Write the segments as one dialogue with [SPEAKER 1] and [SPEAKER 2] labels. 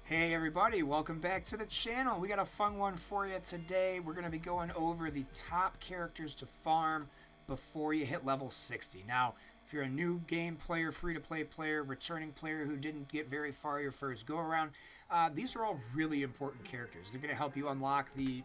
[SPEAKER 1] Hey everybody, welcome back to the channel. We got a fun one for you today. We're going to be going over the top characters to farm before you hit level 60. Now, if you're a new game player, free-to-play player, returning player who didn't get very far your first go-around, these are all really important characters. They're going to help you unlock the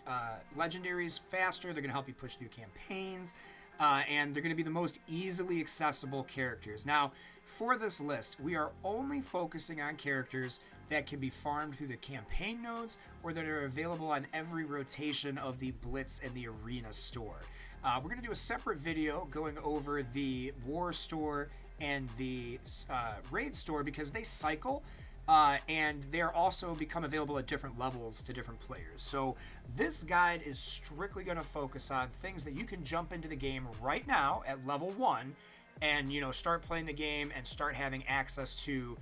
[SPEAKER 1] legendaries faster, they're going to help you push through campaigns, and they're going to be the most easily accessible characters. Now, for this list, we are only focusing on characters that can be farmed through the campaign nodes or that are available on every rotation of the Blitz and the Arena store. We're going to do a separate video going over the War store and the Raid store because they cycle and they're also become available at different levels to different players. So this guide is strictly going to focus on things that you can jump into the game right now at level 1 and start playing the game and start having access to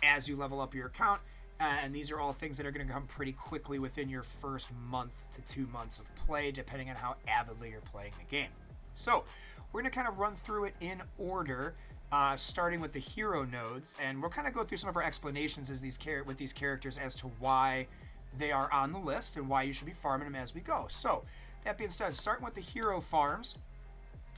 [SPEAKER 1] as you level up your account. And these are all things that are going to come pretty quickly within your first month to 2 months of play, depending on how avidly you're playing the game. So we're going to kind of run through it in order, starting with the hero nodes, and we'll kind of go through some of our explanations with these characters as to why they are on the list and why you should be farming them as we go. So that being said, starting with the hero farms,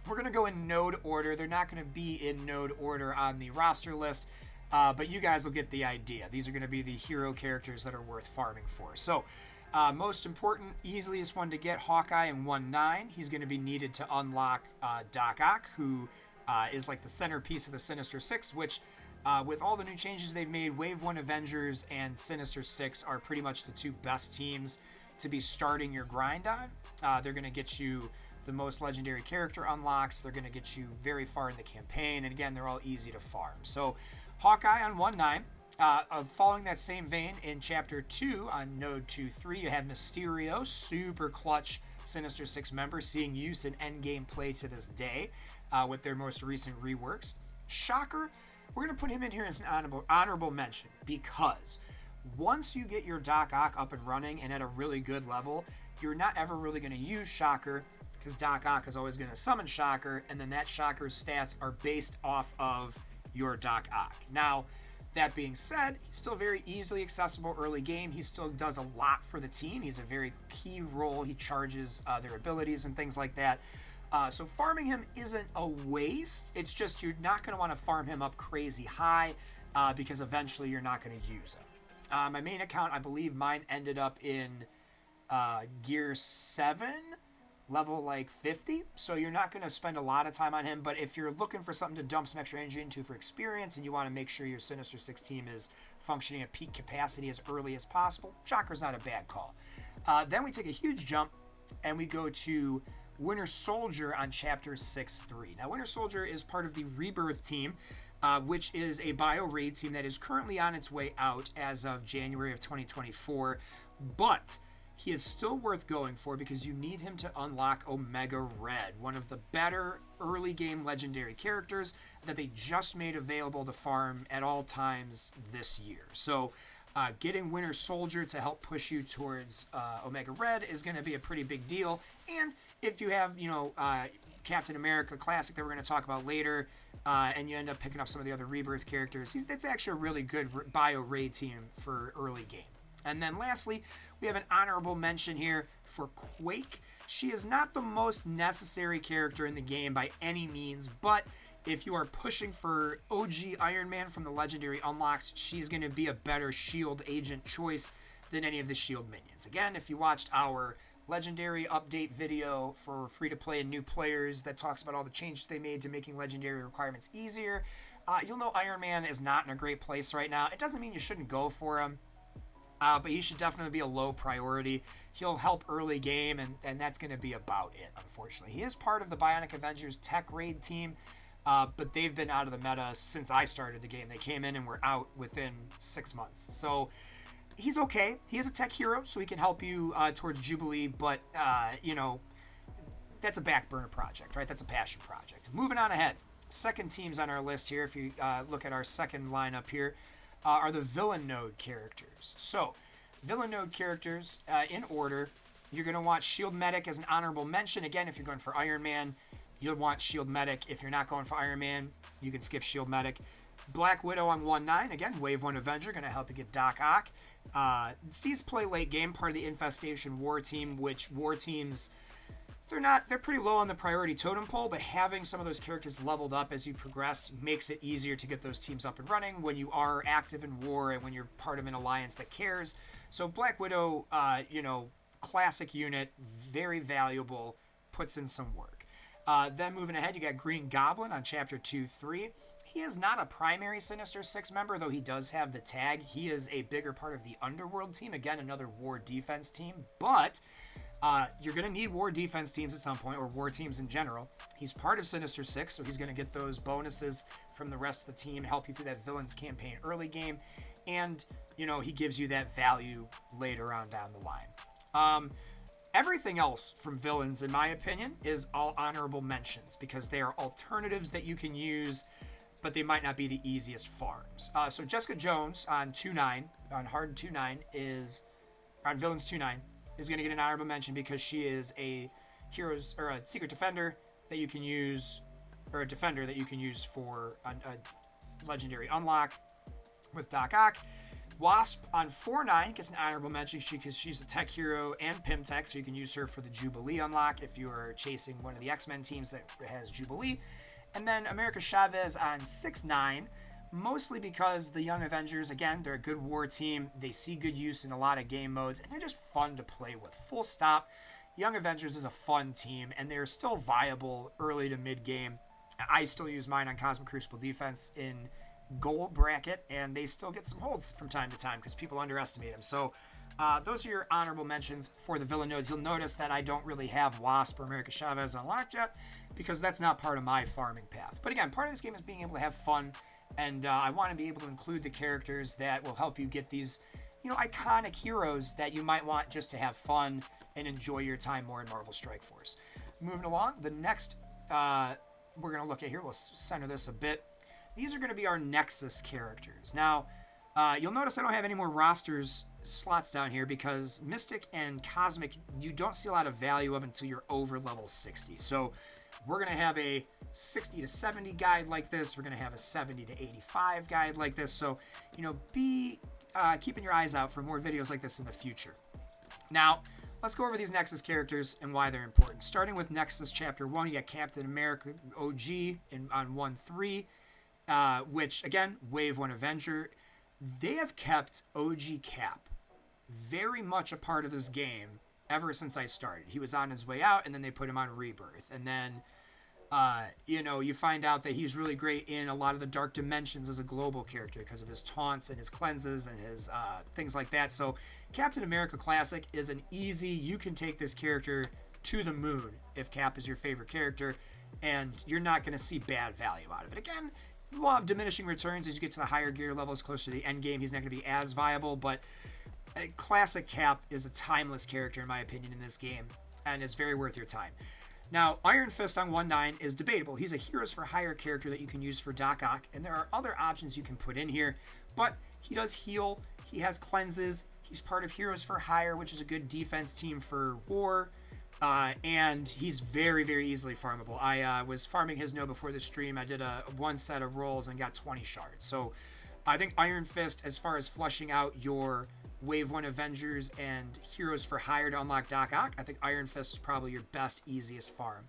[SPEAKER 1] we're going to go in node order. They're not going to be in node order on the roster list, but you guys will get the idea. These are going to be the hero characters that are worth farming for. So, most important, easiest one to get, Hawkeye in 1-9. He's going to be needed to unlock Doc Ock, who is like the centerpiece of the Sinister Six, which, with all the new changes they've made, Wave 1 Avengers and Sinister Six are pretty much the two best teams to be starting your grind on. They're going to get you the most legendary character unlocks. They're going to get you very far in the campaign, and again, they're all easy to farm. So Hawkeye on 1-9. Following that same vein, in Chapter 2 on Node 2-3, you have Mysterio, super clutch Sinister Six member, seeing use in endgame play to this day with their most recent reworks. Shocker, we're going to put him in here as an honorable mention because once you get your Doc Ock up and running and at a really good level, you're not ever really going to use Shocker because Doc Ock is always going to summon Shocker, and then that Shocker's stats are based off of your Doc Ock. Now, that being said, he's still very easily accessible early game. He still does a lot for the team. He's a very key role. He charges their abilities and things like that. So farming him isn't a waste. It's just you're not going to want to farm him up crazy high because eventually you're not going to use him. My main account, I believe mine ended up in Gear 7, level like 50, so you're not going to spend a lot of time on him, but if you're looking for something to dump some extra energy into for experience and you want to make sure your Sinister Six team is functioning at peak capacity as early as possible, Shocker's not a bad call. Then we take a huge jump and we go to Winter Soldier on Chapter 6-3. Now, Winter Soldier is part of the Rebirth team, which is a bio raid team that is currently on its way out as of January of 2024, but he is still worth going for because you need him to unlock Omega Red, one of the better early game legendary characters that they just made available to farm at all times this year. So getting Winter Soldier to help push you towards Omega Red is going to be a pretty big deal. And if you have, Captain America Classic that we're going to talk about later, and you end up picking up some of the other Rebirth characters, that's actually a really good bio raid team for early game. And then lastly, we have an honorable mention here for Quake. She is not the most necessary character in the game by any means, but if you are pushing for OG Iron Man from the legendary unlocks, she's going to be a better shield agent choice than any of the shield minions. Again, if you watched our legendary update video for free-to-play and new players that talks about all the changes they made to making legendary requirements easier, you'll know Iron Man is not in a great place right now. It doesn't mean you shouldn't go for him. But he should definitely be a low priority. He'll help early game, and that's going to be about it, unfortunately. He is part of the Bionic Avengers tech raid team, but they've been out of the meta since I started the game. They came in and were out within 6 months. So he's okay. He is a tech hero, so he can help you towards Jubilee, but, that's a back burner project, right? That's a passion project. Moving on ahead. Second teams on our list here, if you look at our second lineup here, are the villain node characters. So, villain node characters, in order, you're going to want Shield Medic as an honorable mention. Again, if you're going for Iron Man, you'll want Shield Medic. If you're not going for Iron Man, you can skip Shield Medic. Black Widow on 1/9, again, Wave 1 Avenger, going to help you get Doc Ock. Sees play late game, part of the Infestation War Team, which War Teams, they're pretty low on the priority totem pole, but having some of those characters leveled up as you progress makes it easier to get those teams up and running when you are active in war and when you're part of an alliance that cares. So Black Widow, classic unit, very valuable, puts in some work. Then moving ahead, you got Green Goblin on Chapter 2-3. He is not a primary Sinister Six member, though he does have the tag. He is a bigger part of the Underworld team. Again, another war defense team, but you're going to need war defense teams at some point, or war teams in general. He's part of Sinister Six, so he's going to get those bonuses from the rest of the team, help you through that villain's campaign early game, and, he gives you that value later on down the line. Everything else from villains, in my opinion, is all honorable mentions, because they are alternatives that you can use, but they might not be the easiest farms. So Jessica Jones on 2/9, on Hard 2/9, on Villains 2/9, is going to get an honorable mention because she is a secret defender that you can use, or a defender that you can use for a legendary unlock with Doc Ock. Wasp on 4/9 gets an honorable mention because she's a tech hero and Pim Tech, so you can use her for the Jubilee unlock if you are chasing one of the X-Men teams that has Jubilee. And then America Chavez on 6/9, mostly because the Young Avengers, again, they're a good war team. They see good use in a lot of game modes, and they're just fun to play with. Full stop. Young Avengers is a fun team, and they're still viable early to mid-game. I still use mine on Cosmic Crucible Defense in gold bracket, and they still get some holds from time to time because people underestimate them. So those are your honorable mentions for the villain nodes. You'll notice that I don't really have Wasp or America Chavez unlocked yet because that's not part of my farming path. But again, part of this game is being able to have fun, and I want to be able to include the characters that will help you get these, iconic heroes that you might want just to have fun and enjoy your time more in Marvel Strike Force. Moving along, the next we're going to look at here, we'll center this a bit. These are going to be our Nexus characters. Now, you'll notice I don't have any more rosters slots down here because Mystic and Cosmic, you don't see a lot of value of until you're over level 60. So we're going to have a 60 to 70 guide like this. We're going to have a 70 to 85 guide like this. So, be keeping your eyes out for more videos like this in the future. Now, let's go over these Nexus characters and why they're important. Starting with Nexus Chapter 1, you got Captain America OG on 1/3. Which, again, Wave 1 Avenger. They have kept OG Cap very much a part of this game ever since I started. He was on his way out, and then they put him on Rebirth. And then, you find out that he's really great in a lot of the Dark Dimensions as a global character because of his taunts and his cleanses and his things like that. So Captain America Classic is an easy, you can take this character to the moon if Cap is your favorite character, and you're not going to see bad value out of it. Again, law of diminishing returns as you get to the higher gear levels closer to the end game. He's not going to be as viable, but Classic Cap is a timeless character in my opinion in this game, and is very worth your time. Now, Iron Fist on 1/9 is debatable. He's a Heroes for Hire character that you can use for Doc Ock, and there are other options you can put in here, but he does heal, he has cleanses, he's part of Heroes for Hire, which is a good defense team for war. And he's very, very easily farmable. I was farming his node before the stream. I did one set of rolls and got 20 shards. So I think Iron Fist, as far as flushing out your Wave 1 Avengers and Heroes for Hire to unlock Doc Ock, I think Iron Fist is probably your best, easiest farm.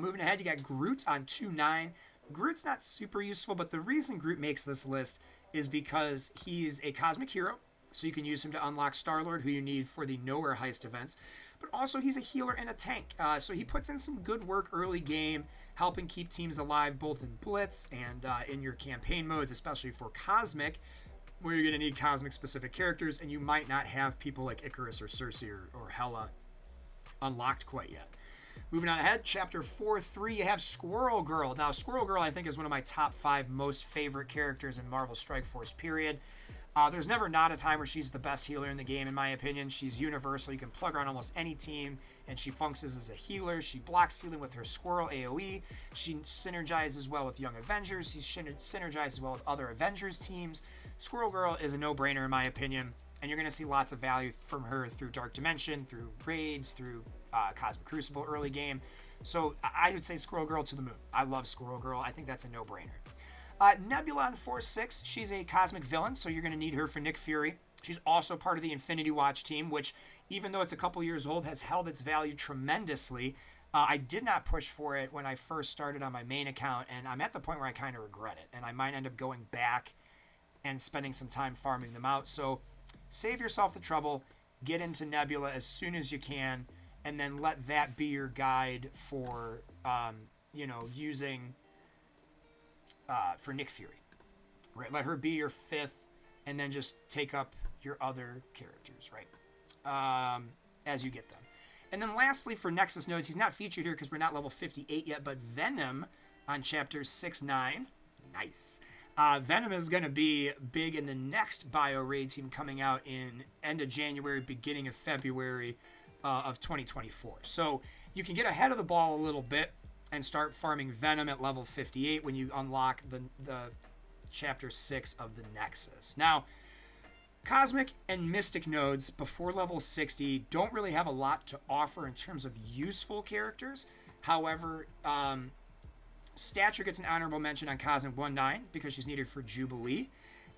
[SPEAKER 1] Moving ahead, you got Groot on 2/9. Groot's not super useful, but the reason Groot makes this list is because he's a cosmic hero. So you can use him to unlock Star-Lord, who you need for the Nowhere Heist events. But also he's a healer and a tank. So he puts in some good work early game, helping keep teams alive both in Blitz and in your campaign modes, especially for Cosmic, where you're going to need Cosmic-specific characters, and you might not have people like Icarus or Cersei or Hela unlocked quite yet. Moving on ahead, Chapter 4-3, you have Squirrel Girl. Now, Squirrel Girl, I think, is one of my top 5 most favorite characters in Marvel Strike Force, period. There's never not a time where she's the best healer in the game, in my opinion. She's universal. You can plug her on almost any team, and she functions as a healer. She blocks healing with her Squirrel AoE. She synergizes well with Young Avengers. She synergizes well with other Avengers teams. Squirrel Girl is a no-brainer, in my opinion, and you're going to see lots of value from her through Dark Dimension, through raids, through Cosmic Crucible early game. So I would say Squirrel Girl to the moon. I love Squirrel Girl. I think that's a no-brainer. Nebula on 4/6, she's a cosmic villain, so you're going to need her for Nick Fury. She's also part of the Infinity Watch team, which, even though it's a couple years old, has held its value tremendously. I did not push for it when I first started on my main account, and I'm at the point where I kind of regret it, and I might end up going back and spending some time farming them out. So save yourself the trouble, get into Nebula as soon as you can, and then let that be your guide for, using for Nick Fury. Right? Let her be your 5th, and then just take up your other characters, right? As you get them. And then lastly, for Nexus nodes, he's not featured here because we're not level 58 yet, but Venom on chapters 6-9. Nice. Venom is going to be big in the next bio raid team coming out in end of January, beginning of February of 2024. So you can get ahead of the ball a little bit and start farming Venom at level 58 when you unlock the chapter 6 of the Nexus. Now, Cosmic and Mystic nodes before level 60 don't really have a lot to offer in terms of useful characters. However, Stature gets an honorable mention on Cosmic 1/9 because she's needed for Jubilee.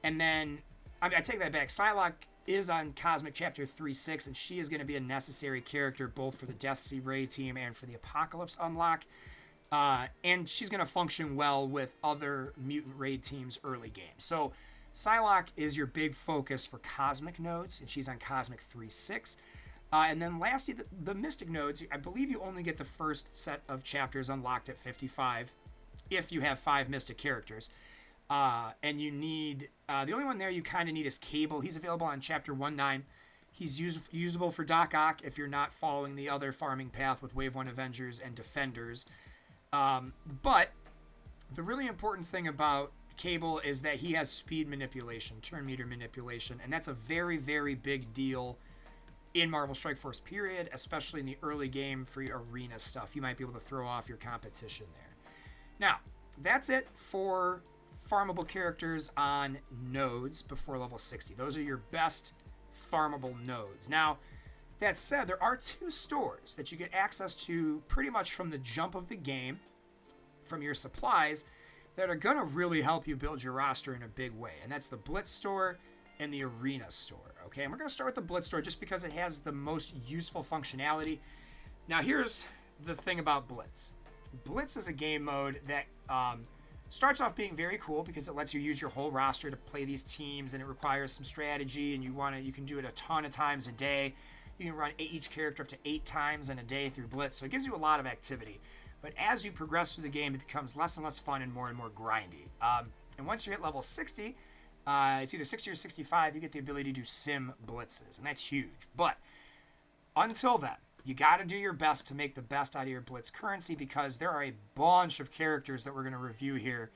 [SPEAKER 1] And then, I take that back. Psylocke is on Cosmic Chapter 3/6, and she is going to be a necessary character both for the Deathsea raid team and for the Apocalypse unlock. And she's going to function well with other mutant raid teams early game. So Psylocke is your big focus for Cosmic nodes, and she's on Cosmic 3/6. And then lastly, the Mystic nodes, I believe you only get the first set of chapters unlocked at 55 if you have 5 Mystic characters. And you need, the only one there you kind of need is Cable. He's available on Chapter 1/9. He's usable for Doc Ock if you're not following the other farming path with Wave 1 Avengers and Defenders. But the really important thing about Cable is that he has speed manipulation, turn meter manipulation, and that's a very, very big deal in Marvel Strike Force period, especially in the early game for your arena stuff. You might be able to throw off your competition there. Now, that's it for farmable characters on nodes before level 60. Those are your best farmable nodes. Now, that said, there are 2 stores that you get access to pretty much from the jump of the game, from your supplies, that are going to really help you build your roster in a big way. And that's the Blitz Store and the Arena Store. Okay, and we're going to start with the Blitz Store just because it has the most useful functionality. Now, here's the thing about Blitz. Blitz is a game mode that starts off being very cool because it lets you use your whole roster to play these teams, and it requires some strategy, and you can do it a ton of times a day. You can run each character up to 8 times in a day through Blitz, so it gives you a lot of activity. But as you progress through the game, it becomes less and less fun and more grindy. And once you hit level 60, it's either 60 or 65, you get the ability to do sim blitzes, and that's huge. But until then, you got to do your best to make the best out of your blitz currency, because there are a bunch of characters that we're going to review here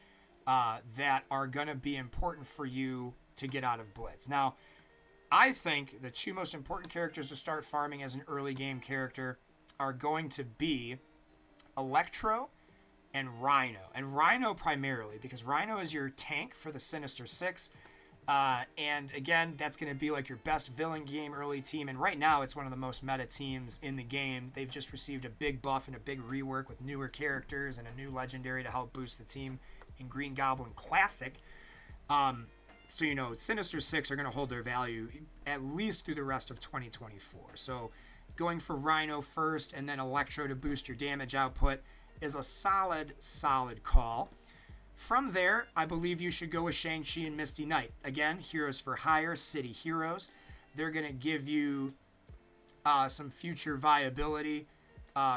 [SPEAKER 1] that are going to be important for you to get out of blitz. Now, I think the 2 most important characters to start farming as an early game character are going to be Electro and Rhino. And Rhino primarily, because Rhino is your tank for the Sinister Six. And again, that's going to be like your best villain game early team. And right now, it's one of the most meta teams in the game. They've just received a big buff and a big rework with newer characters and a new legendary to help boost the team in Green Goblin Classic. So, Sinister Six are going to hold their value at least through the rest of 2024. So going for Rhino first and then Electro to boost your damage output is a solid call. From there, I believe you should go with Shang-Chi and Misty Knight. Again, heroes for hire, city heroes. They're going to give you some future viability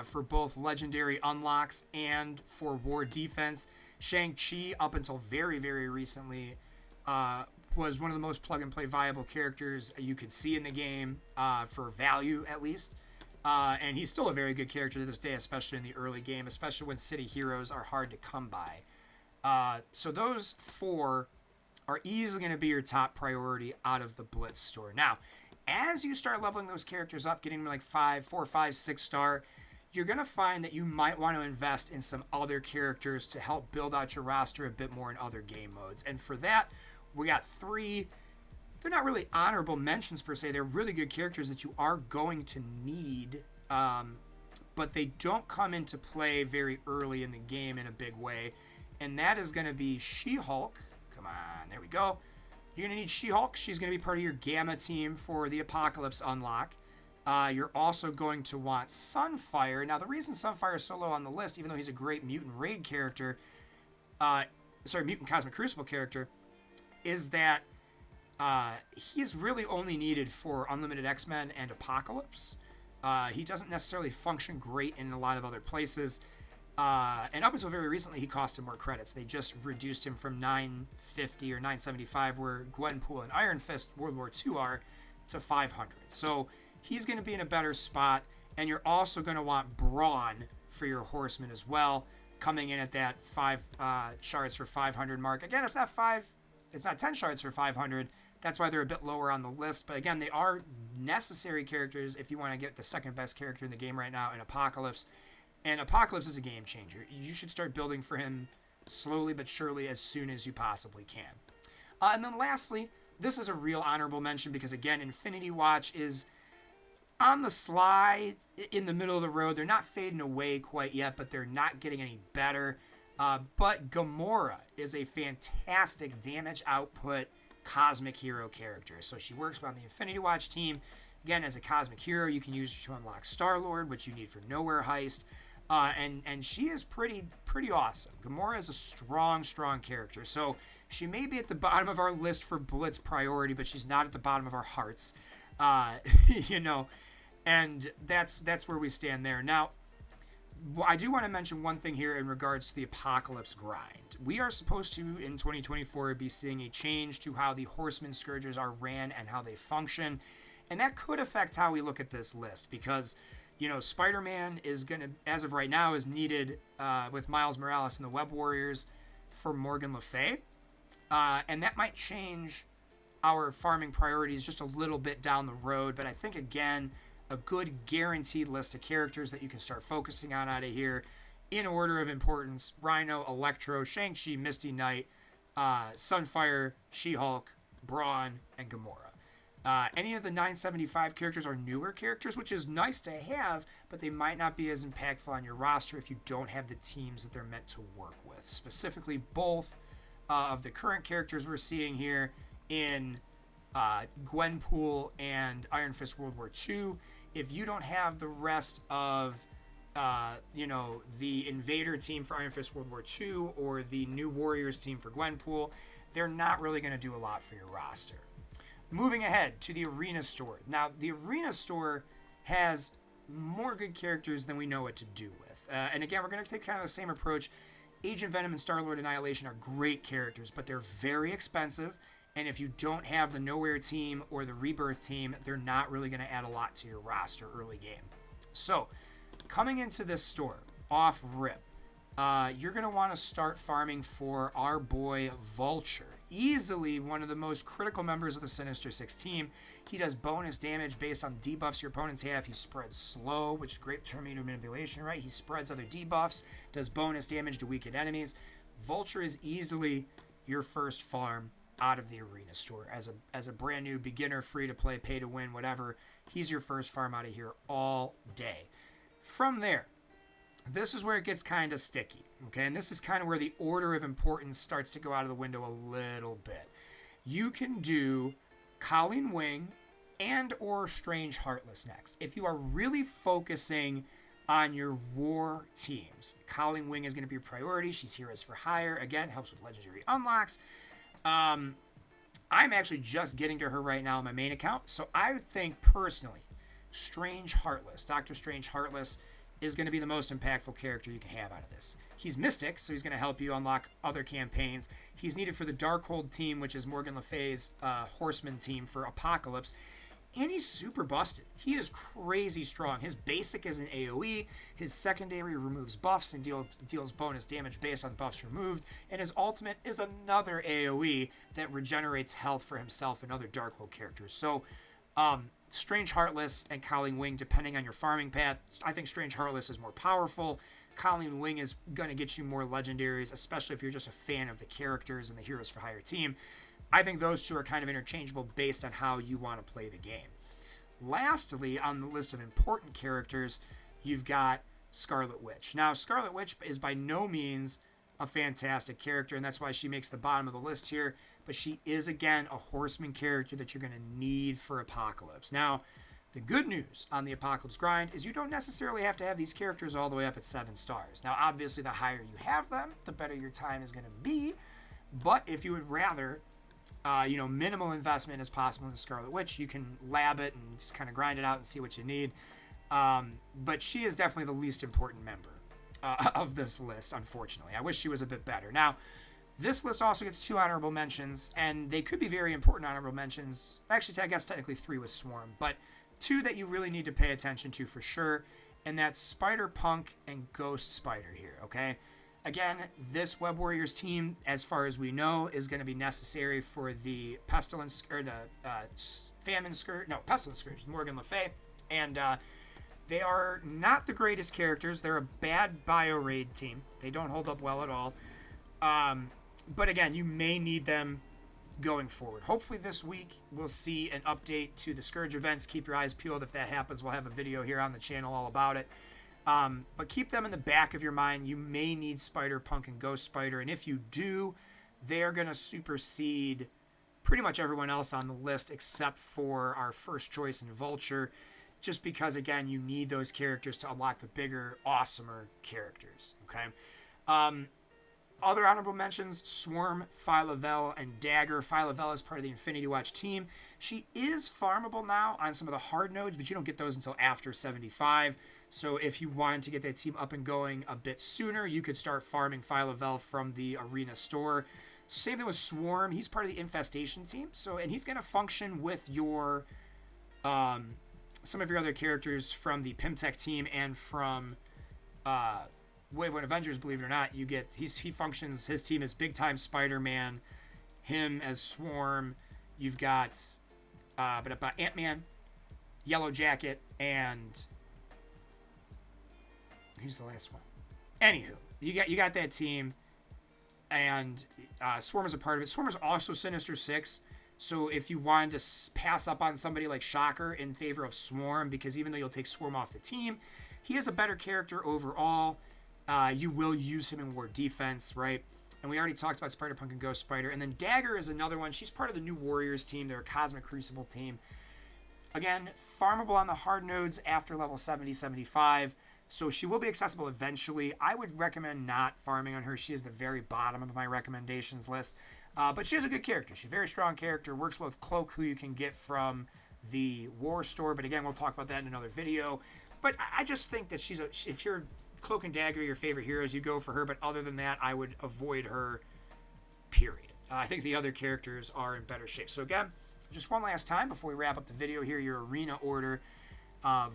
[SPEAKER 1] for both legendary unlocks and for war defense. Shang-Chi, up until very, very recently, was one of the most plug-and-play viable characters you could see in the game, for value at least. And he's still a very good character to this day, especially in the early game, especially when city heroes are hard to come by. So those 4 are easily going to be your top priority out of the Blitz Store. Now, as you start leveling those characters up, getting them like 4, 5, 6 star, you're going to find that you might want to invest in some other characters to help build out your roster a bit more in other game modes. And for that, we got 3. They're not really honorable mentions per se. They're really good characters that you are going to need, but they don't come into play very early in the game in a big way. and that is going to be She-Hulk. Come on, there we go. You're going to need She-Hulk. She's going to be part of your Gamma team for the Apocalypse unlock. You're also going to want Sunfire. Now, the reason Sunfire is so low on the list, even though he's a great Mutant Raid character, Mutant Cosmic Crucible character, is that he's really only needed for Unlimited X-Men and Apocalypse. He doesn't necessarily function great in a lot of other places. And up until very recently, he costed more credits. They just reduced him from 950 or 975, where Gwenpool and Iron Fist World War II are, to 500. So he's going to be in a better spot. And you're also going to want Brawn for your Horseman as well, coming in at that 5 shards for 500 mark. Again, it's not 10 shards for 500. That's why they're a bit lower on the list. But again, they are necessary characters if you want to get the second best character in the game right now in Apocalypse. And Apocalypse is a game changer. You should start building for him slowly but surely as soon as you possibly can. And then lastly, this is a real honorable mention because, again, Infinity Watch is on the slide in the middle of the road. They're not fading away quite yet, but they're not getting any better. But Gamora is a fantastic damage output cosmic hero character. So she works on the Infinity Watch team. Again, as a cosmic hero, you can use her to unlock Star-Lord, which you need for Nowhere Heist. And she is pretty awesome. Gamora is a strong character. So she may be at the bottom of our list for Blitz priority, but she's not at the bottom of our hearts. And that's where we stand there. Now, I do want to mention one thing here in regards to the Apocalypse grind. We are supposed to, in 2024, be seeing a change to how the Horseman Scourgers are ran and how they function. And that could affect how we look at this list because, Spider-Man is going to, as of right now, is needed with Miles Morales and the Web Warriors for Morgan Le Fay. And that might change our farming priorities just a little bit down the road. But I think, again, a good guaranteed list of characters that you can start focusing on out of here in order of importance: Rhino, Electro, Shang-Chi, Misty Knight, Sunfire, She-Hulk, Brawn, and Gamora. Any of the 975 characters are newer characters, which is nice to have, but they might not be as impactful on your roster if you don't have the teams that they're meant to work with. Specifically, both of the current characters we're seeing here in Gwenpool and Iron Fist World War II. If you don't have the rest of, the Invader team for Iron Fist World War II or the New Warriors team for Gwenpool, they're not really going to do a lot for your roster. Moving ahead to the Arena Store. Now, the Arena Store has more good characters than we know what to do with. And again, we're going to take kind of the same approach. Agent Venom and Star-Lord Annihilation are great characters, but they're very expensive. And if you don't have the Nowhere team or the Rebirth team, they're not really going to add a lot to your roster early game. So, coming into this store, off rip, you're going to want to start farming for our boy Vulture. Easily one of the most critical members of the Sinister Six team. He does bonus damage based on debuffs your opponents have. He spreads slow, which is great Terminator manipulation, right? He spreads other debuffs, does bonus damage to weakened enemies. Vulture is easily your first farm out of the Arena Store. As a brand new beginner, free to play, pay to win, whatever, he's your first farm out of here all day. From there, this is where it gets kind of sticky, okay? And this is kind of where the order of importance starts to go out of the window a little bit. You can do Colleen Wing and or Strange Heartless next. If you are really focusing on your war teams, Colleen Wing is going to be a priority. She's Heroes for Hire. Again, helps with legendary unlocks. I'm actually just getting to her right now on my main account. So I would think personally, Strange Heartless, Dr. Strange Heartless, is going to be the most impactful character you can have out of this. He's Mystic, so he's going to help you unlock other campaigns. He's needed for the Darkhold team, which is Morgan Le Fay's Horseman team for Apocalypse. And he's super busted. He is crazy strong. His basic is an AoE. His secondary removes buffs and deals bonus damage based on buffs removed. And his ultimate is another AoE that regenerates health for himself and other Darkhold characters. So, Strange Heartless and Colleen Wing, depending on your farming path. I think Strange Heartless is more powerful. Colleen Wing is going to get you more legendaries, especially if you're just a fan of the characters and the Heroes for Hire team. I think those two are kind of interchangeable based on how you want to play the game. Lastly, on the list of important characters, you've got Scarlet Witch. Now, Scarlet Witch is by no means a fantastic character, and that's why she makes the bottom of the list here. But she is, again, a horseman character that you're going to need for Apocalypse. Now, the good news on the Apocalypse grind is you don't necessarily have to have these characters all the way up at 7 stars. Now, obviously, the higher you have them, the better your time is going to be. But if you would rather, minimal investment as possible in the Scarlet Witch, you can lab it and just kind of grind it out and see what you need. But she is definitely the least important member of this list, unfortunately. I wish she was a bit better. Now, this list also gets 2 honorable mentions, and they could be very important honorable mentions. Actually, I guess technically 3 with Swarm, but 2 that you really need to pay attention to for sure, and that's Spider-Punk and Ghost Spider here, okay? Again, this Web Warriors team, as far as we know, is going to be necessary for the Pestilence, or the Pestilence Scourge, Morgan Le Fay, and they are not the greatest characters. They're a bad bio raid team. They don't hold up well at all. But again, you may need them going forward. Hopefully this week we'll see an update to the Scourge events. Keep your eyes peeled. If that happens, we'll have a video here on the channel all about it. But keep them in the back of your mind. You may need Spider-Punk and Ghost Spider. And if you do, they're going to supersede pretty much everyone else on the list except for our first choice in Vulture. Just because, again, you need those characters to unlock the bigger, awesomer characters, okay? Other honorable mentions, Swarm, Phyla-Vell, and Dagger. Phyla-Vell is part of the Infinity Watch team. She is farmable now on some of the hard nodes, but you don't get those until after 75. So if you wanted to get that team up and going a bit sooner, you could start farming Phyla-Vell from the Arena store. Same thing with Swarm. He's part of the Infestation team, and he's going to function with your... some of your other characters from the Pimtech team and from Wave 1 Avengers, believe it or not. He functions, his team is big time Spider-Man, him as Swarm. You've got Ant-Man, Yellow Jacket, and who's the last one? Anywho, you got that team, and Swarm is a part of it. Swarm is also Sinister Six. So if you wanted to pass up on somebody like Shocker in favor of Swarm, because even though you'll take Swarm off the team, he is a better character overall. You will use him in war defense, right? And we already talked about Spider-Punk and Ghost Spider. And then Dagger is another one. She's part of the New Warriors team. They're a Cosmic Crucible team. Again, farmable on the hard nodes after level 70, 75. So she will be accessible eventually. I would recommend not farming on her. She is the very bottom of my recommendations list. But she is a good character. She's a very strong character. Works well with Cloak, who you can get from the War Store. But again, we'll talk about that in another video. But I just think that if you're Cloak and Dagger, your favorite heroes, you go for her. But other than that, I would avoid her, period. I think the other characters are in better shape. So again, just one last time before we wrap up the video here, your arena order.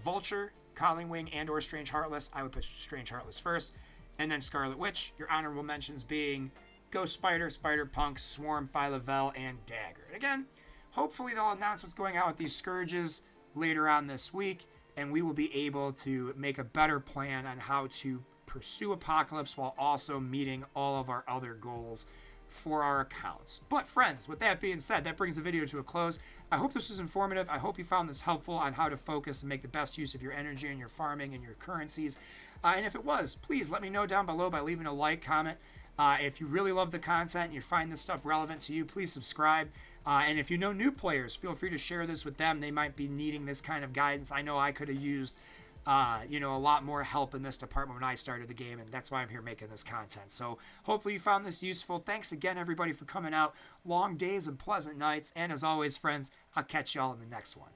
[SPEAKER 1] Vulture, Colleen Wing, and or Strange Heartless. I would put Strange Heartless first. And then Scarlet Witch. Your honorable mentions being Ghost Spider, Spider-Punk, Swarm, Phyla-Vell, and Dagger. And again, hopefully they'll announce what's going on with these Scourges later on this week, and we will be able to make a better plan on how to pursue Apocalypse while also meeting all of our other goals for our accounts. But friends, with that being said, that brings the video to a close. I hope this was informative. I hope you found this helpful on how to focus and make the best use of your energy and your farming and your currencies. And if it was, please let me know down below by leaving a like, comment. If you really love the content and you find this stuff relevant to you, please subscribe. And if you know new players, feel free to share this with them. They might be needing this kind of guidance. I know I could have used, a lot more help in this department when I started the game, and that's why I'm here making this content. So hopefully you found this useful. Thanks again, everybody, for coming out. Long days and pleasant nights. And as always, friends, I'll catch y'all in the next one.